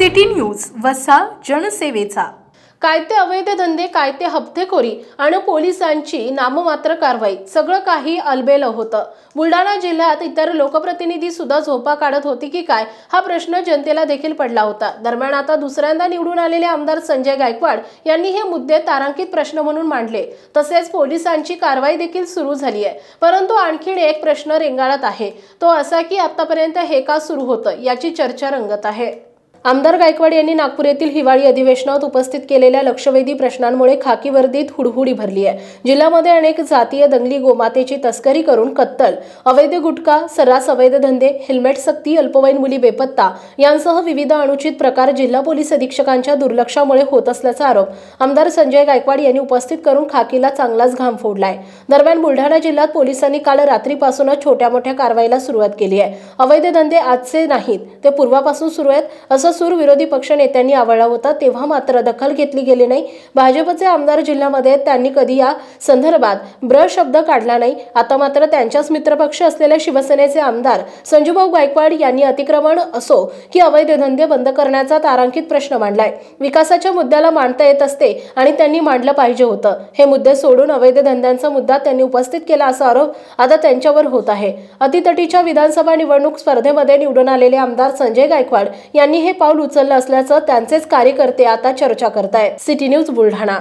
City news वसा जनसेवेचा। काय ते अवैध धंदे, काय ते हप्तेखोरी आणि पोलिसांची नाममात्र कारवाई, सगळं काही अलबेलं होतं। बुलढाणा जिल्ह्यात इतर लोकप्रतिनिधी सुद्धा झोपा काढत होती की काय, हा प्रश्न जनतेला देखील पडला होता। दरम्यान आता दुसऱ्यांदा निवडून आलेले आमदार संजय गायकवाड यांनी हे मुद्दे तारांकित प्रश्न म्हणून मांडले। तसेच पोलिसांची कारवाई देखील सुरू झाली आहे। परंतु आणखीन एक प्रश्न रेंगाळत आहे, तो असा की आतापर्यंत हे का सुरू होतं याची चर्चा रंगत आहे। आमदार गायकवाड यांनी नागपूर येथील हिवाळी अधिवेशनात उपस्थित केलेल्या लक्षवेधी प्रश्नांमुळे खाकी वर्दीत हुडहुडी भरली आहे। जिल्ह्यामध्ये अनेक जातीय दंगली, गोमातेची तस्करी करून कत्तल, अवैध गुटखा, सर्रास अवैध धंदे, हेल्मेट सक्ती, अल्पवयीन मुली बेपत्ता यांसह विविध अनुचित प्रकार जिल्हा पोलीस अधीक्षकांच्या दुर्लक्षामुळे होत असल्याचा आरोप आमदार संजय गायकवाड यांनी उपस्थित करून खाकीला चांगलाच घाम फोडलाय। दरम्यान बुलढाणा जिल्ह्यात पोलिसांनी काल रात्रीपासूनच छोट्या मोठ्या कारवाईला सुरुवात केली आहे। अवैध धंदे आजचे नाहीत, ते पूर्वापासून सुरू आहेत असं सूर विरोधी पक्ष नेत्यांनी आवळला होता, तेव्हा मात्र दखल घेतली गेली नाही। भाजपचे आमदार जिल्ह्यामध्ये त्यांनी कधी या संदर्भात ब्र शब्द काढला नाही। आता मात्र त्यांच्याच मित्रपक्ष असलेल्या शिवसेनेचे आमदार संजूभाऊ गायकवाड यांनी अतिक्रमण असो की अवैध धंदे बंद करण्याचा तारांकित प्रश्न मांडलाय। विकासाच्या मुद्द्याला मांडता येत असते आणि त्यांनी मांडलं पाहिजे होतं। हे मुद्दे सोडून अवैध धंद्यांचा मुद्दा त्यांनी उपस्थित केला असा आरोप आता त्यांच्यावर होत आहे। अतितटीच्या विधानसभा निवडणूक स्पर्धेमध्ये निवडून आलेले आमदार संजय गायकवाड यांनी हे पाऊल उचललं असल्याचं त्यांचेच कार्यकर्ते आता चर्चा करतायत। City news Buldhana.